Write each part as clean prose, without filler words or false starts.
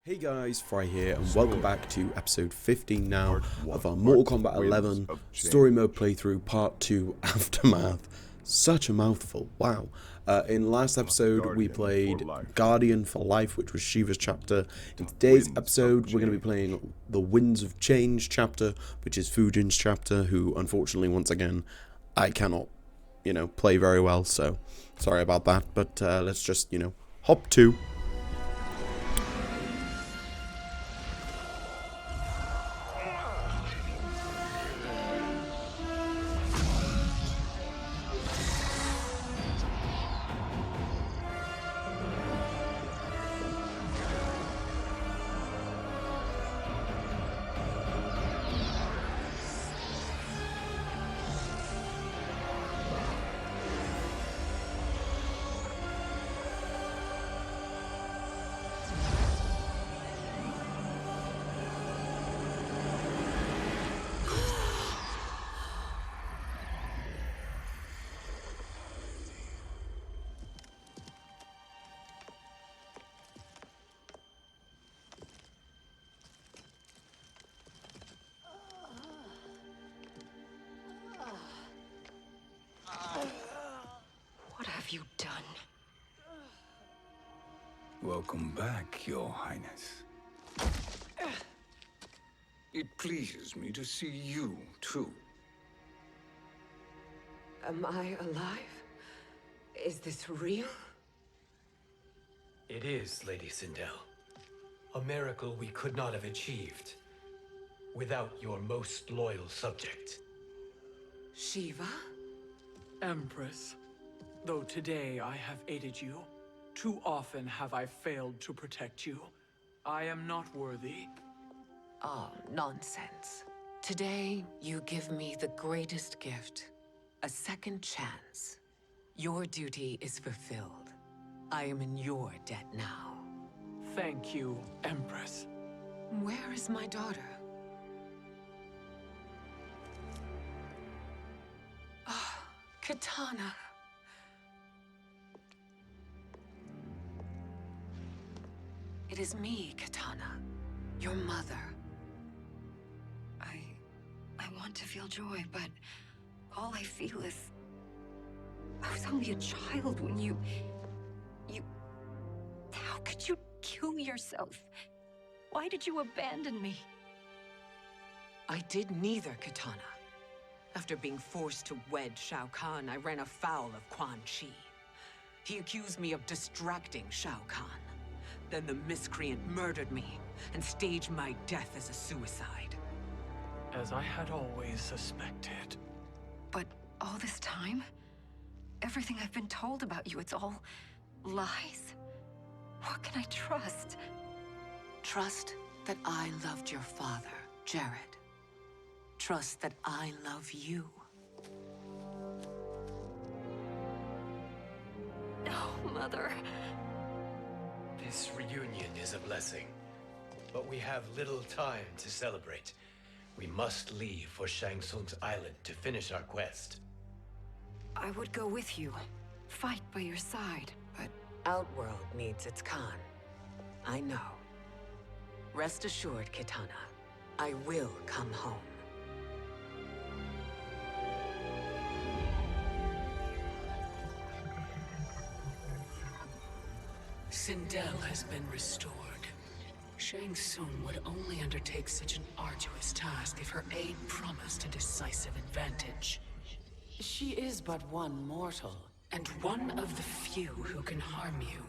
Hey guys, Fry here, and welcome back to episode 15 now of our Mortal Kombat 11 story mode playthrough part 2 Aftermath. Such a mouthful, wow. In last episode we played Guardian for Life, which was Sheeva's chapter. In today's episode we're going to be playing the Winds of Change chapter, which is Fujin's chapter, who unfortunately once again I cannot, play very well, so sorry about that, but let's just, hop to. What have you done? Welcome back, Your Highness. It pleases me to see you, too. Am I alive? Is this real? It is, Lady Sindel. A miracle we could not have achieved without your most loyal subject. Sheeva? Empress, though today I have aided you, too often have I failed to protect you. I am not worthy. Oh, nonsense. Today, you give me the greatest gift. A second chance. Your duty is fulfilled. I am in your debt now. Thank you, Empress. Where is my daughter? Ah, Katana. It is me, Katana. Your mother. I want to feel joy, but all I feel is... I was only a child when you... How could you kill yourself? Why did you abandon me? I did neither, Katana. After being forced to wed Shao Kahn, I ran afoul of Quan Chi. He accused me of distracting Shao Kahn. Then the miscreant murdered me and staged my death as a suicide. As I had always suspected. But all this time? Everything I've been told about you, it's all lies? What can I trust? Trust that I loved your father, Jared. Trust that I love you. No, Mother. This reunion is a blessing, but we have little time to celebrate. We must leave for Shang Tsung's island to finish our quest. I would go with you. Fight by your side. But Outworld needs its Khan. I know. Rest assured, Katana. I will come home. Sindel has been restored. Shang Tsung would only undertake such an arduous task if her aid promised a decisive advantage. She is but one mortal, and one of the few who can harm you.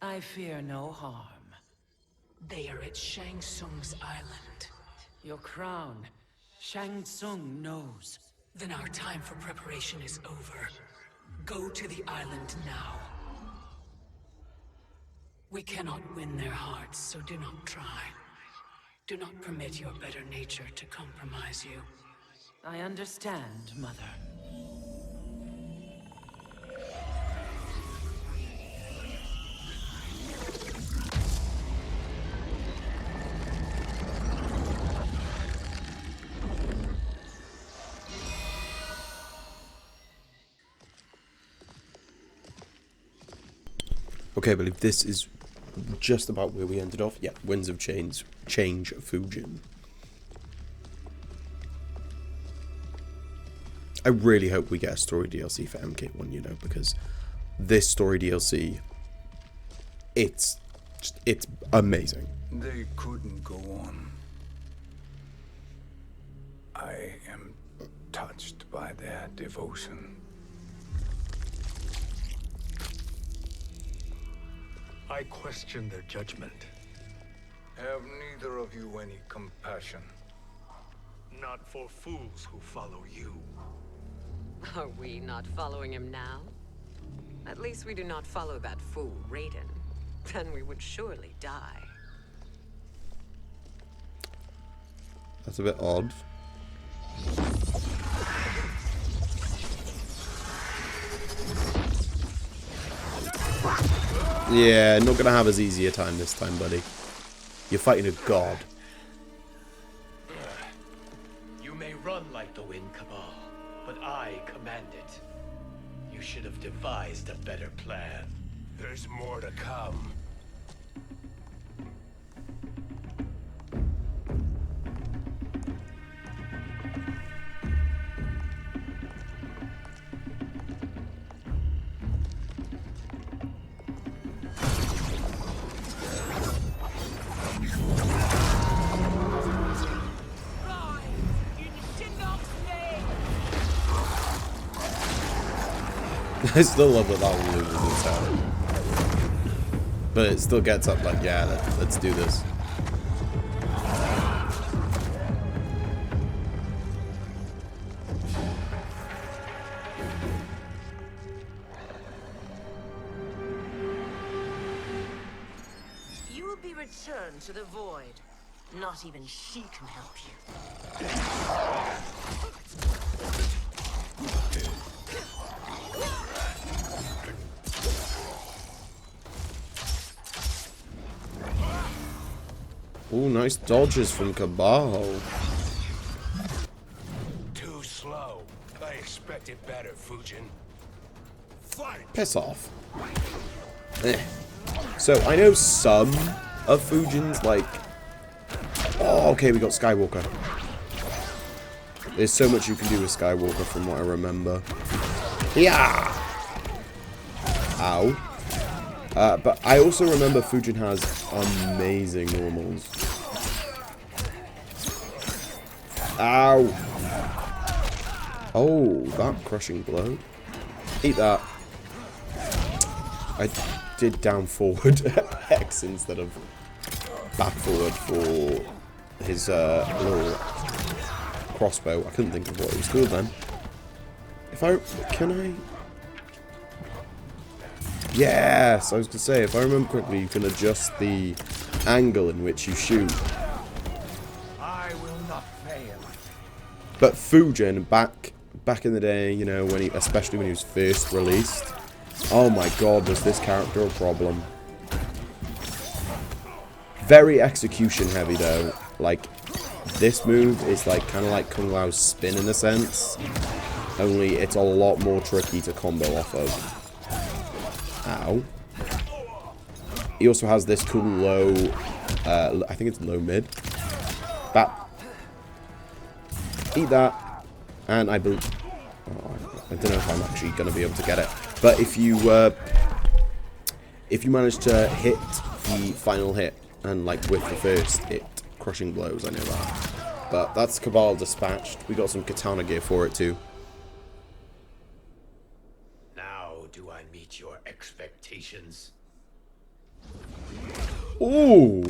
I fear no harm. They are at Shang Tsung's island. Your crown, Shang Tsung knows. Then our time for preparation is over. Go to the island now. We cannot win their hearts, so do not try. Do not permit your better nature to compromise you. I understand, Mother. Okay, I believe this is just about where we ended off. Yeah, Winds of Change, Fujin. I really hope we get a story DLC for MK1, you know, because this story DLC, it's amazing. They couldn't go on. I am touched by their devotion. I question their judgment. Have neither of you any compassion? Not for fools who follow you. Are we not following him now? At least we do not follow that fool, Raiden. Then we would surely die. That's a bit odd. Yeah, not gonna have as easy a time this time, buddy. You're fighting a god. You may run like the wind, Cabal, but I command it. You should have devised a better plan. There's more to come. I still love that one loses its head. But it still gets up like, yeah, let's do this. You will be returned to the void. Not even she can help you. Ooh, nice dodges from Cabal. Too slow. I expected better, Fujin. Fight! Piss off. Eh. So, I know some of Fujin's, like... Oh, okay, we got Skywalker. There's so much you can do with Skywalker from what I remember. Yeah! Ow. But I also remember Fujin has amazing normals. Ow! Oh, that crushing blow. Eat that. I did down forward X instead of back forward for his little crossbow. I couldn't think of what it was called then. Can I? Yes, I was going to say, if I remember correctly, you can adjust the angle in which you shoot. I will not fail. But Fujin, back in the day, you know, especially when he was first released, oh my god, was this character a problem. Very execution heavy though. Like, this move is like kind of like Kung Lao's spin in a sense, only it's a lot more tricky to combo off of. Ow. He also has this cool low, I think it's low mid. Eat that. And I believe, I don't know if I'm actually going to be able to get it. But if you manage to hit the final hit and like with the first hit, crushing blows, I know that. But that's Cabal dispatched. We got some katana gear for it too. Do I meet your expectations? Ooh!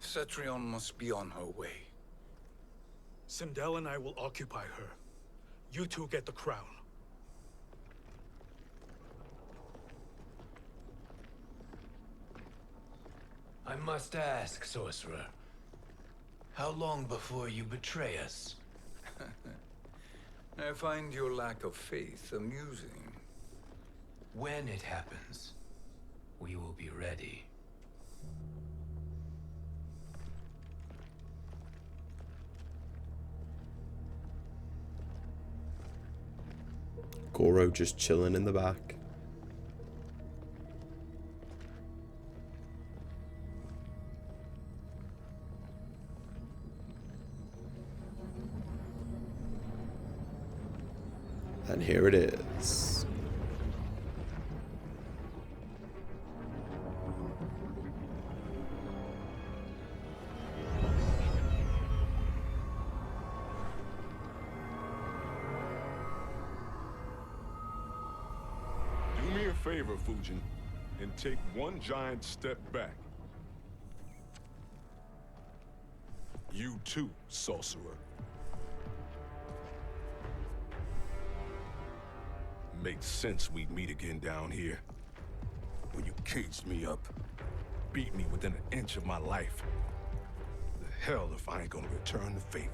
Cetrion must be on her way. Sindel and I will occupy her. You two get the crown. I must ask, sorcerer. How long before you betray us? I find your lack of faith amusing. When it happens, we will be ready. Goro just chilling in the back. And here it is. Do me a favor, Fujin, and take one giant step back. You too, sorcerer. Makes sense we'd meet again down here. When you caged me up, beat me within an inch of my life. The hell if I ain't gonna return the favor.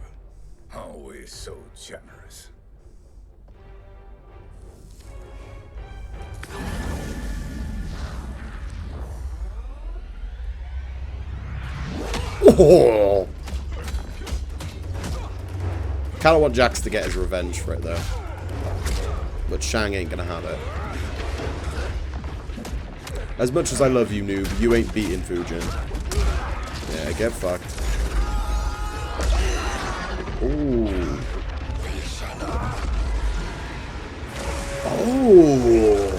Always so generous. Oh. Kinda want Jax to get his revenge for it though. But Shang ain't gonna have it. As much as I love you, noob, you ain't beating Fujin. Yeah, get fucked. Ooh. Oh.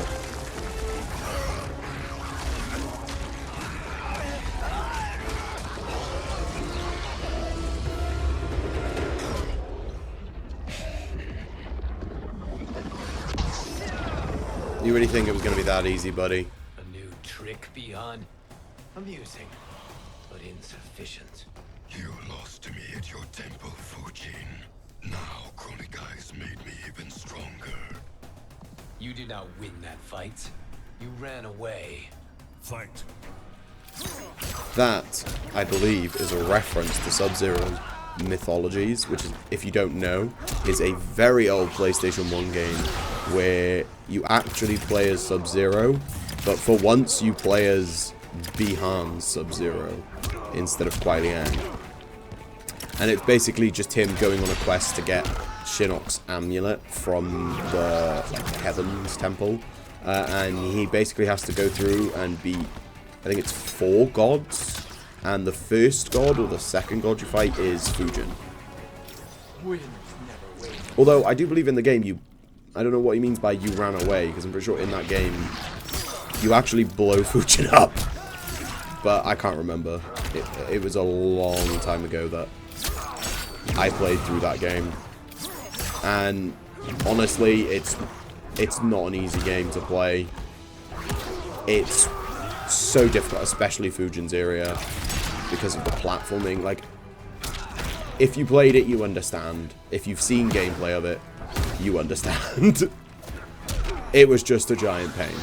You really think it was going to be that easy, buddy? A new trick beyond amusing, but insufficient. You lost to me at your temple, Fujin. Now Kronika has made me even stronger. You did not win that fight. You ran away. Fight. That, I believe, is a reference to Sub-Zero's mythologies, which is, if you don't know, is a very old PlayStation 1 game where you actually play as Sub-Zero, but for once you play as Bihan's Sub-Zero instead of Kuai Liang. And it's basically just him going on a quest to get Shinnok's amulet from the Heavens Temple, and he basically has to go through and beat, I think it's 4 gods, and the first god or the second god you fight is Fujin. Although I do believe in the game I don't know what he means by you ran away, because I'm pretty sure in that game you actually blow Fujin up. But I can't remember. It was a long time ago that I played through that game. And honestly, it's not an easy game to play. It's so difficult, especially Fujin's area, because of the platforming. Like, if you played it, you understand. If you've seen gameplay of it, you understand. It was just a giant pain.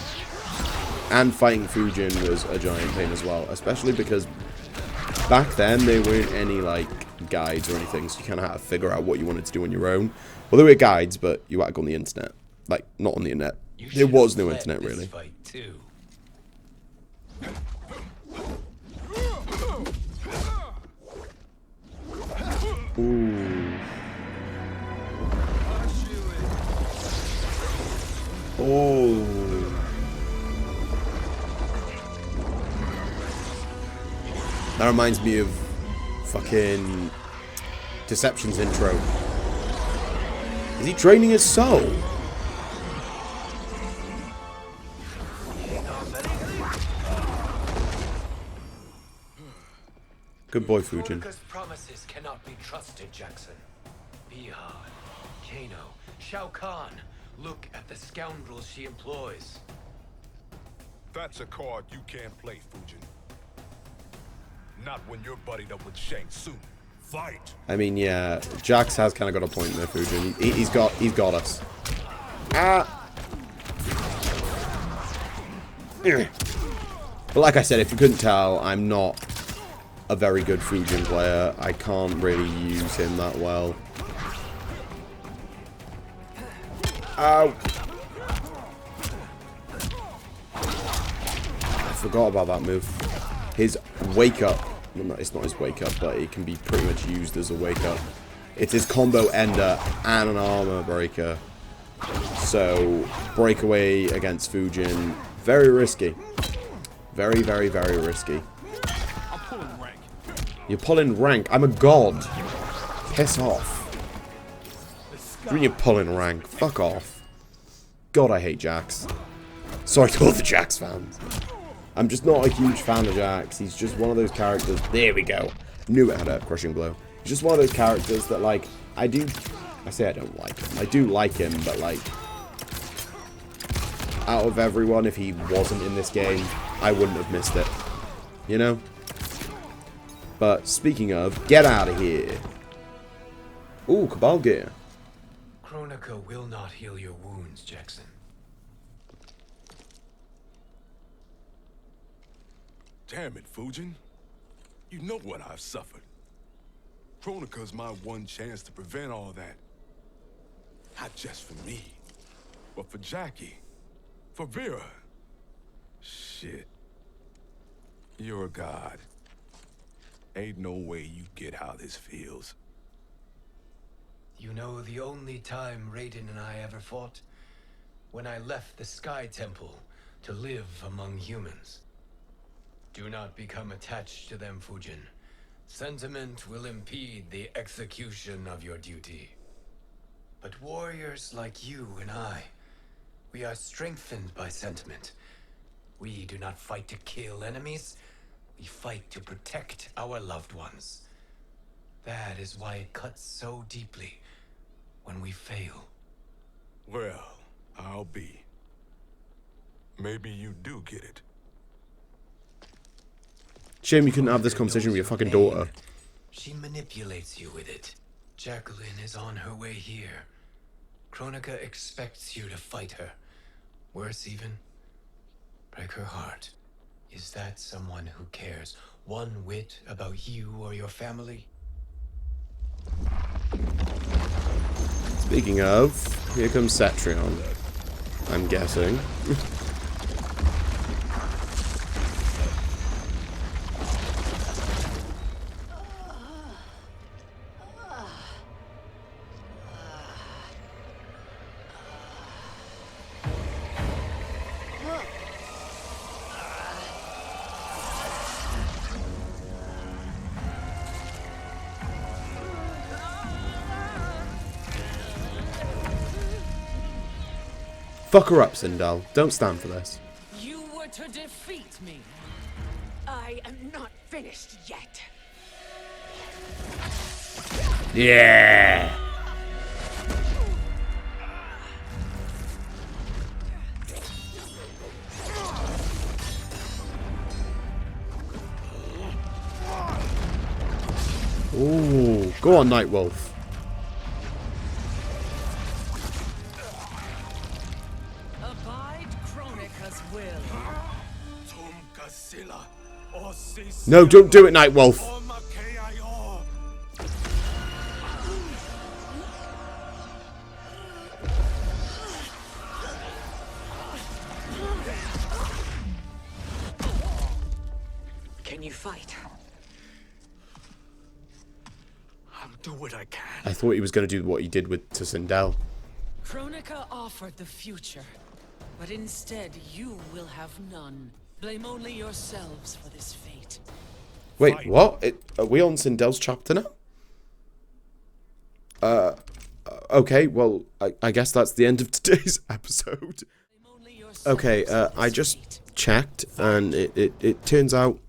And fighting Fujin was a giant pain as well, especially because back then there weren't any like guides or anything, so you kind of had to figure out what you wanted to do on your own. Well, there were guides, but you had to go on the internet. Like, not on the internet. There was no internet, really. Ooh. Oh. That reminds me of fucking Deception's intro. Is he training his soul? Good boy, Fujin. Kronika's promises cannot be trusted, Jackson. Bihan, Kano, Shao Kahn. Look at the scoundrels she employs. That's a card you can't play, Fujin. Not when you're buddied up with Tsung. Fight. I mean, yeah, Jax has kind of got a point there, Fujin. He's got us. Ah. But like I said, if you couldn't tell, I'm not a very good Fujin player. I can't really use him that well. Ow. I forgot about that move. His wake up. Well, no, it's not his wake up, but it can be pretty much used as a wake up. It's his combo ender and an armor breaker. So, breakaway against Fujin, very risky. Very, very, very risky. I'm pulling rank. You're pulling rank. I'm a god. Piss off. When you're pulling rank, fuck off. God, I hate Jax. Sorry to all the Jax fans. I'm just not a huge fan of Jax. He's just one of those characters. There we go. Knew it had a crushing blow. He's just one of those characters that, like, I say I don't like him. I do like him, but, like, out of everyone, if he wasn't in this game, I wouldn't have missed it. You know? But speaking of, get out of here. Ooh, Cabal gear. Kronika will not heal your wounds, Jackson. Damn it, Fujin. You know what I've suffered. Kronika's my one chance to prevent all that. Not just for me, but for Jackie. For Vera. Shit. You're a god. Ain't no way you get how this feels. You know the only time Raiden and I ever fought? When I left the Sky Temple to live among humans. Do not become attached to them, Fujin. Sentiment will impede the execution of your duty. But warriors like you and I, we are strengthened by sentiment. We do not fight to kill enemies. We fight to protect our loved ones. That is why it cuts so deeply when we fail. Well, I'll be. Maybe you do get it. Shame you couldn't have this conversation with your fucking daughter. She manipulates you with it. Jacqueline is on her way here. Kronika expects you to fight her. Worse even, break her heart. Is that someone who cares one whit about you or your family? Speaking of, here comes Cetrion. I'm guessing. Fuck her up, Sindel. Don't stand for this. You were to defeat me. I am not finished yet. Yeah. Ooh, go on, Nightwolf. Abide Kronika's will. No, don't do it, Nightwolf. Can you fight? I'll do what I can. I thought he was going to do what he did to Sindel. Kronika offered the future, but instead you will have none. Blame only yourselves for this fate. Wait, what? Are we on Sindel's chapter now? Okay, well, I guess that's the end of today's episode. Okay, I just checked, and it turns out,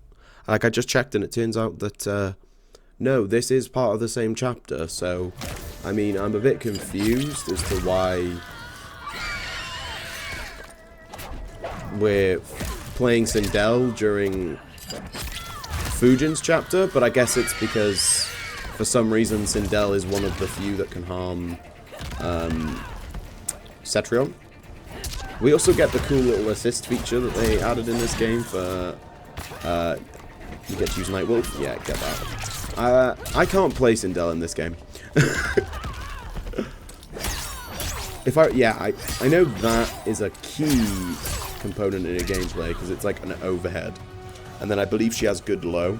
like, I just checked, and it turns out that, no, this is part of the same chapter, so, I mean, I'm a bit confused as to why we're playing Sindel during Fujin's chapter, but I guess it's because, for some reason, Sindel is one of the few that can harm Cetrion. We also get the cool little assist feature that they added in this game for, you get to use Nightwolf. Yeah, get that. I can't play Sindel in this game. I know that is a key component in a gameplay because it's like an overhead, and then I believe she has good low.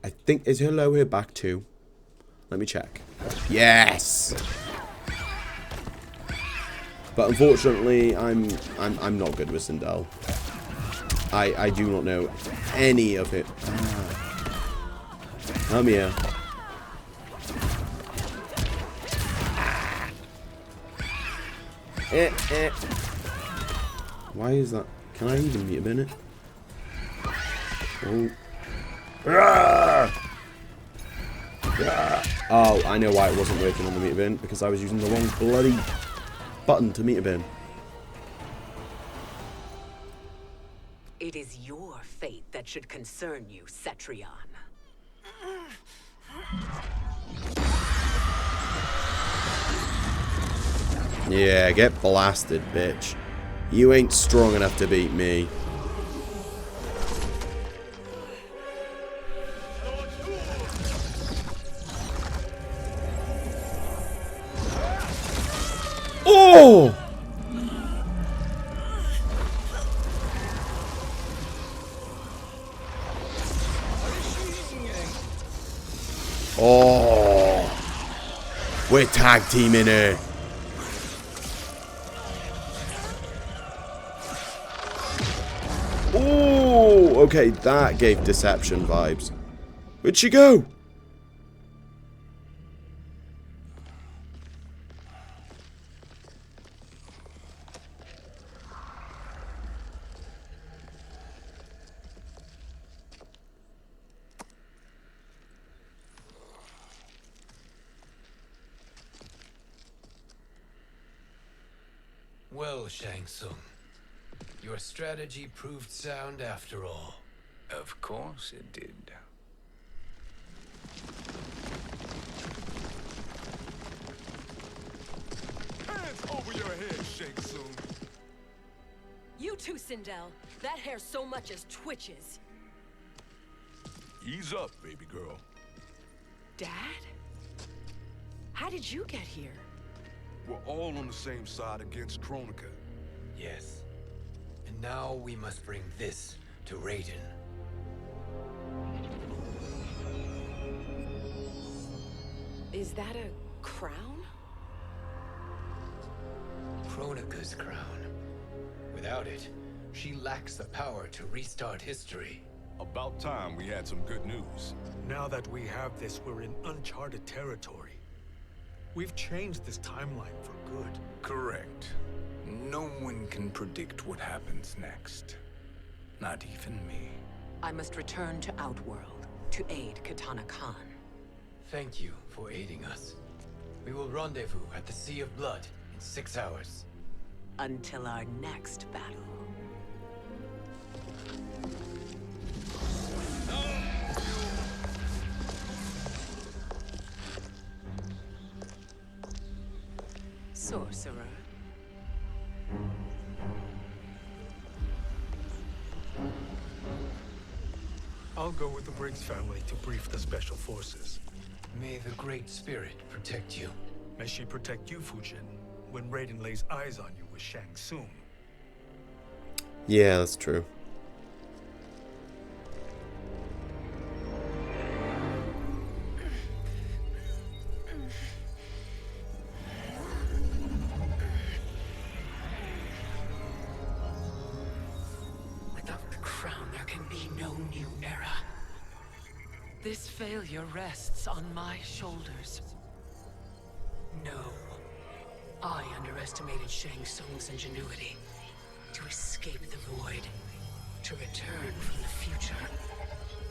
I think, is her low here back too? Let me check. Yes. But unfortunately, I'm not good with Sindel. I do not know any of it. Come here. Why is that? Can I even meet a minute? Oh. Oh, I know why it wasn't working on the meter bin, because I was using the wrong bloody button to meter bin. It is your fate that should concern you, Cetrion. Yeah, get blasted, bitch. You ain't strong enough to beat me. Oh! Oh! We're tag teaming here. Oh! Okay, that gave deception vibes. Where'd she go? Well, Shang Tsung, your strategy proved sound after all. Of course it did. Hands over your head, Shang Tsung. You too, Sindel. That hair so much as twitches. Ease up, baby girl. Dad? How did you get here? We're all on the same side against Kronika. Yes. And now we must bring this to Raiden. Is that a crown? Kronika's crown. Without it, she lacks the power to restart history. About time we had some good news. Now that we have this, we're in uncharted territory. We've changed this timeline for good. Correct. No one can predict what happens next. Not even me. I must return to Outworld to aid Kitana Khan. Thank you for aiding us. We will rendezvous at the Sea of Blood in 6 hours. Until our next battle. Sorcerer. I'll go with the Briggs family to brief the Special Forces. May the Great Spirit protect you. May she protect you, Fujin, when Raiden lays eyes on you with Shang Tsung. Yeah, that's true. Without the crown, there can be no new era. This failure rests on my shoulders. No. I underestimated Shang Tsung's ingenuity. To escape the void. To return from the future.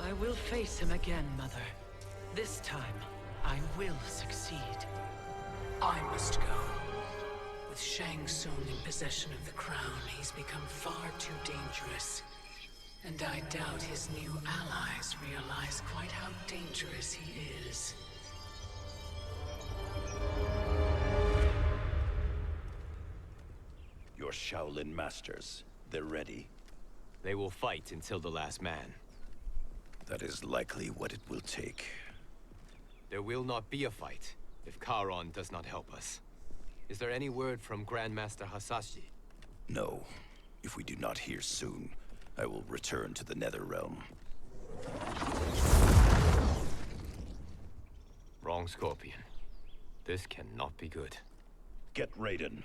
I will face him again, Mother. This time, I will succeed. I must go. With Shang Tsung in possession of the crown, he's become far too dangerous. And I doubt his new allies realize quite how dangerous he is. Your Shaolin masters, they're ready. They will fight until the last man. That is likely what it will take. There will not be a fight if Charon does not help us. Is there any word from Grandmaster Hasashi? No. If we do not hear soon, I will return to the Netherrealm. Wrong Scorpion. This cannot be good. Get Raiden.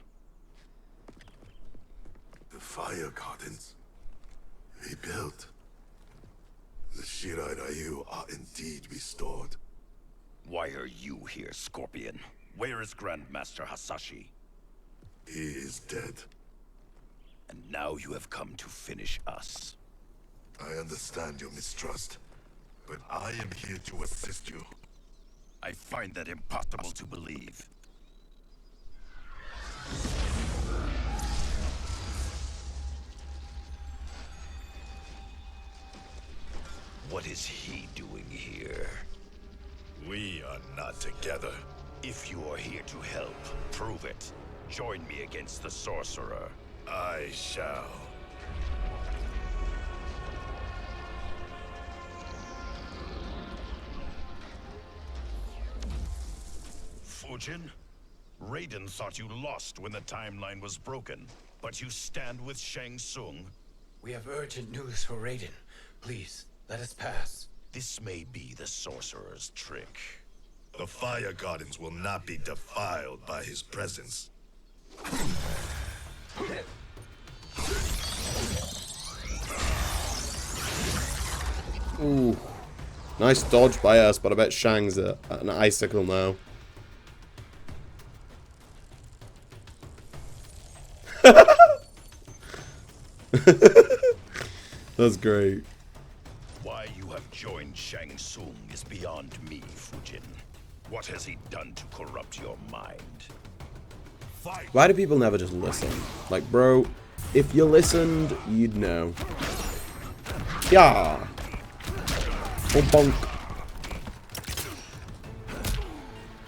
The fire gardens rebuilt. The Shirai Ryu are indeed restored. Why are you here, Scorpion? Where is Grandmaster Hasashi? He is dead. And now you have come to finish us. I understand your mistrust, but I am here to assist you. I find that impossible to believe. What is he doing here? We are not together. If you are here to help, prove it. Join me against the sorcerer. I shall. Fujin? Raiden thought you lost when the timeline was broken, but you stand with Tsung. We have urgent news for Raiden. Please, let us pass. This may be the sorcerer's trick. The fire gardens will not be defiled by his presence. Ooh. Nice dodge by us, but I bet Shang's an icicle now. That's great. Why you have joined Tsung is beyond me, Fujin. What has he done to corrupt your mind? Fight. Why do people never just listen? Like, bro, if you listened, you'd know. Yeah. Oh, bonk.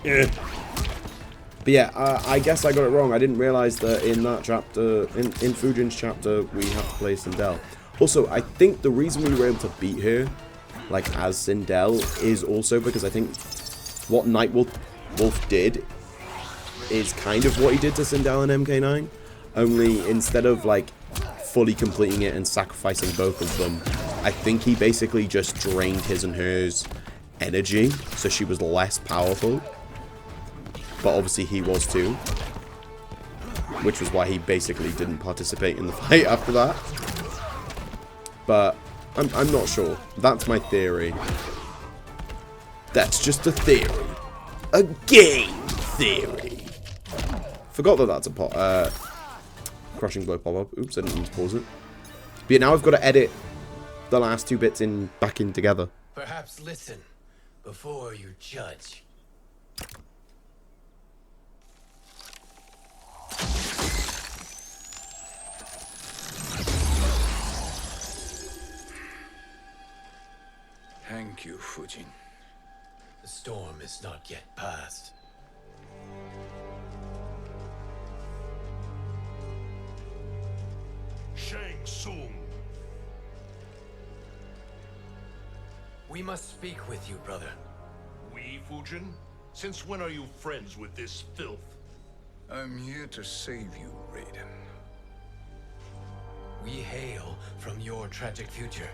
Yeah. But yeah, I guess I got it wrong. I didn't realize that in that chapter, in Fujin's chapter, we have to play Sindel. Also, I think the reason we were able to beat her, like, as Sindel, is also because I think what Nightwolf did is kind of what he did to Sindel and MK9. Only instead of, like, fully completing it and sacrificing both of them, I think he basically just drained his and hers energy, so she was less powerful. But obviously he was too. Which was why he basically didn't participate in the fight after that. But I'm not sure. That's my theory. That's just a theory. A game theory. Forgot that that's a crushing blow pop-up. Oops, I didn't mean to pause it. But yeah, now I've got to edit the last two bits back in together. Perhaps listen before you judge. Thank you, Fujin. The storm is not yet past. Tsung. We must speak with you, brother. We, Fujin? Since when are you friends with this filth? I'm here to save you, Raiden. We hail from your tragic future.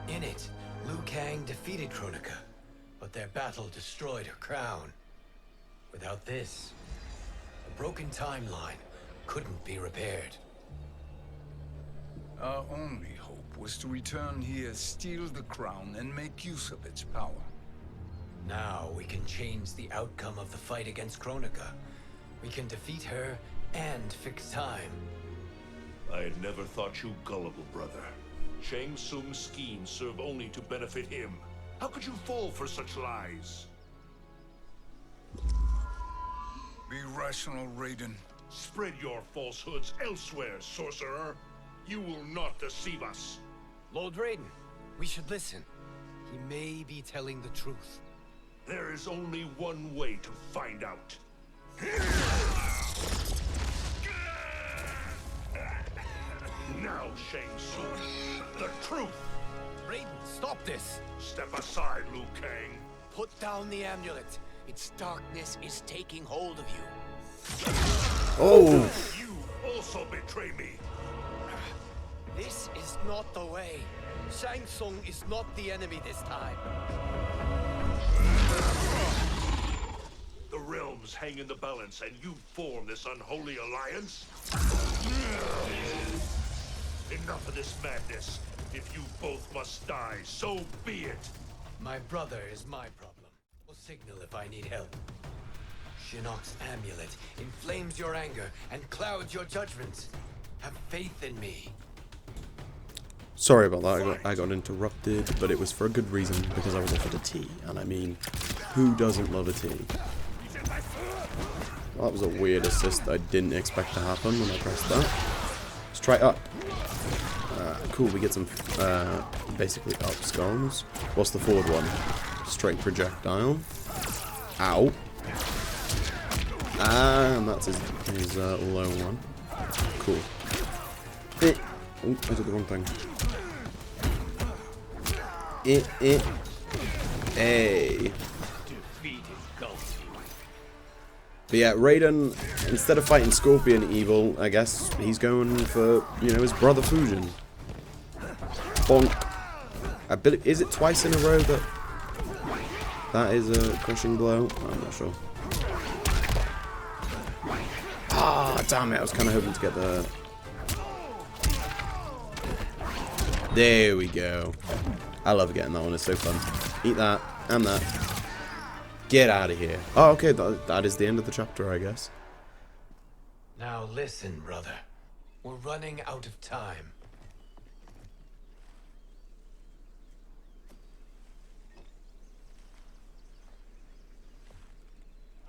In it, Liu Kang defeated Kronika, but their battle destroyed her crown. Without this, a broken timeline couldn't be repaired. Our only hope was to return here, steal the crown, and make use of its power. Now we can change the outcome of the fight against Kronika. We can defeat her and fix time. I had never thought you gullible, brother. Shang Tsung's schemes serve only to benefit him. How could you fall for such lies? Be rational, Raiden. Spread your falsehoods elsewhere, sorcerer. You will not deceive us. Lord Raiden, we should listen. He may be telling the truth. There is only one way to find out. Now, Shang Tsung, the truth! Raiden, stop this! Step aside, Liu Kang. Put down the amulet. Its darkness is taking hold of you. Oh! You also betray me. This is not the way. Shang Tsung is not the enemy this time. The realms hang in the balance, and you form this unholy alliance? Enough of this madness. If you both must die, so be it. My brother is my problem. I'll signal if I need help. Shinnok's amulet inflames your anger and clouds your judgments. Have faith in me. Sorry about that, I got interrupted, but it was for a good reason, because I was offered a tea, and I mean, who doesn't love a tea? Well, that was a weird assist I didn't expect to happen when I pressed that. Let's try up. Cool, we get some, basically up skulls. What's the forward one? Straight projectile. Ow. And that's his low one. Cool. Oh, I did the wrong thing. Hey. But yeah, Raiden, instead of fighting Scorpion Evil, I guess he's going for, you know, his brother Fujin. Bonk. Is it twice in a row that is a crushing blow? I'm not sure. Ah, damn it, I was kind of hoping to get the... There we go. I love getting that one, it's so fun. Eat that, and that. Get out of here. Oh, okay, that is the end of the chapter, I guess. Now listen, brother. We're running out of time.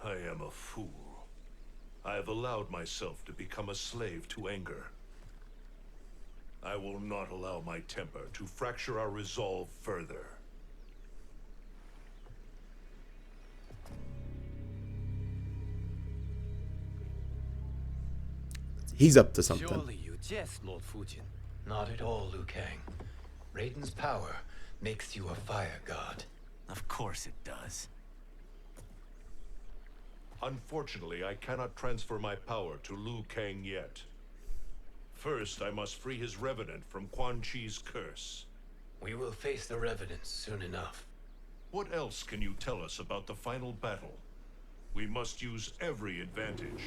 I am a fool. I have allowed myself to become a slave to anger. I will not allow my temper to fracture our resolve further. He's up to something. Surely you jest, Lord Fujin. Not at all, Liu Kang. Raiden's power makes you a fire god. Of course it does. Unfortunately, I cannot transfer my power to Liu Kang yet. First, I must free his Revenant from Quan Chi's curse. We will face the Revenants soon enough. What else can you tell us about the final battle? We must use every advantage.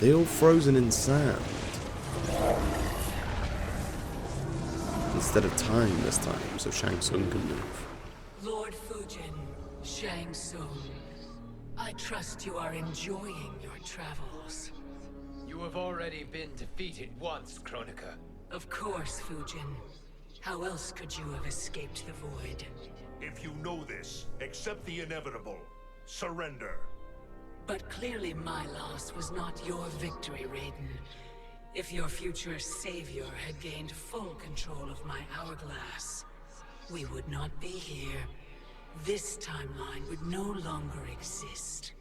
They're all frozen in sand. Instead of time this time, so Shang Tsung can move. Lord Fujin, Shang Tsung, I trust you are enjoying your travels. You have already been defeated once, Kronika. Of course, Fujin. How else could you have escaped the void? If you know this, accept the inevitable. Surrender. But clearly my loss was not your victory, Raiden. If your future savior had gained full control of my hourglass, we would not be here. This timeline would no longer exist.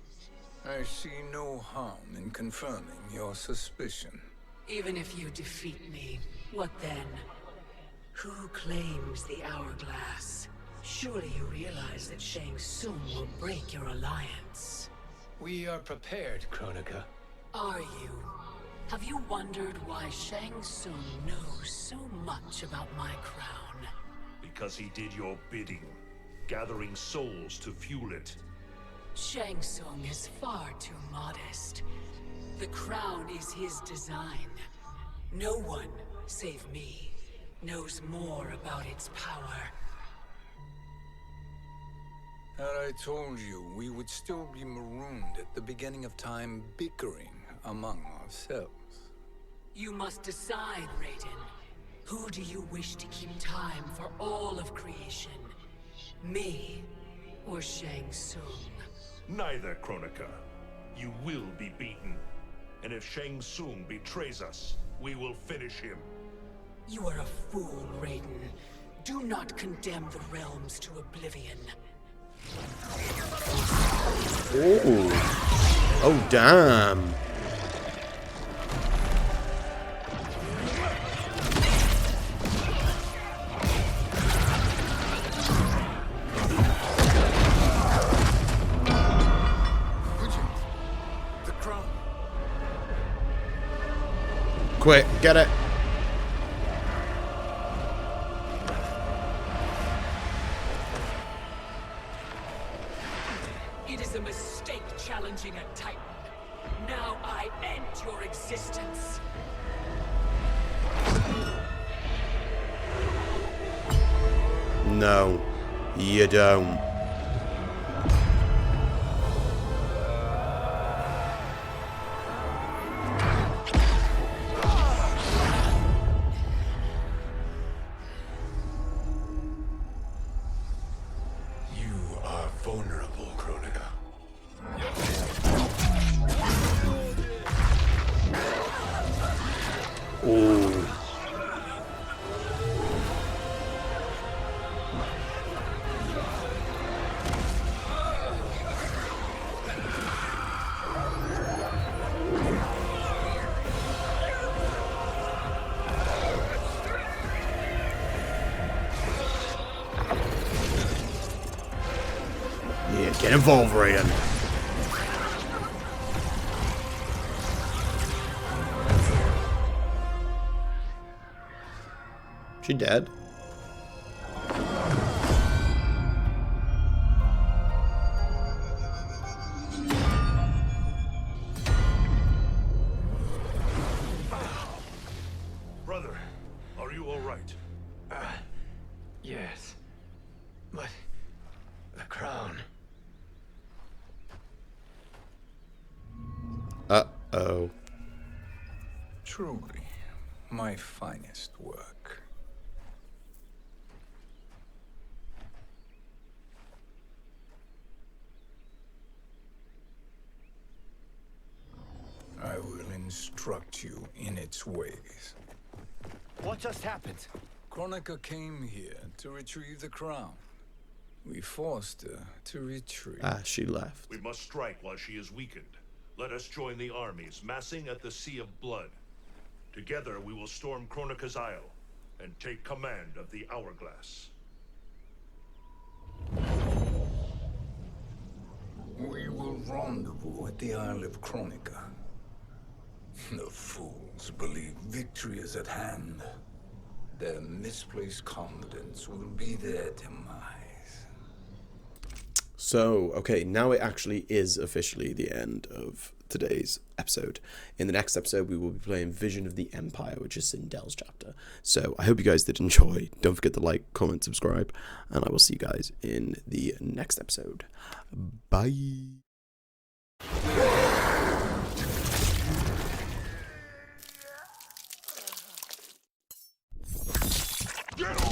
I see no harm in confirming your suspicion. Even if you defeat me, what then? Who claims the hourglass? Surely you realize that Shang Tsung will break your alliance. We are prepared, Kronika. Are you? Have you wondered why Shang Tsung knows so much about my crown? Because he did your bidding, gathering souls to fuel it. Shang Tsung is far too modest. The crown is his design. No one, save me, knows more about its power. Had I told you, we would still be marooned at the beginning of time, bickering among ourselves. You must decide, Raiden. Who do you wish to keep time for all of creation? Me or Shang Tsung? Neither, Kronika. You will be beaten. And if Shang Tsung betrays us, we will finish him. You are a fool, Raiden. Do not condemn the realms to oblivion. Oh. Oh, damn. Quick, get it. It is a mistake challenging a Titan. Now I end your existence. No, you don't. You are vulnerable, Kronika. Ooh. Yeah, get involved, Raiden. She dead? Brother, are you all right? Yes. But the crown. Uh-oh. Truly, my finest work. I will instruct you in its ways. What just happened? Kronika came here to retrieve the crown. We forced her to retreat. Ah, she left. We must strike while she is weakened. Let us join the armies, massing at the Sea of Blood. Together we will storm Kronika's Isle and take command of the Hourglass. We will rendezvous at the Isle of Kronika. The fools believe victory is at hand. Their misplaced confidence will be their demise. So, okay, now it actually is officially the end of today's episode. In the next episode, we will be playing Vision of the Empire, which is Sindel's chapter. So, I hope you guys did enjoy. Don't forget to like, comment, subscribe, and I will see you guys in the next episode. Bye. Get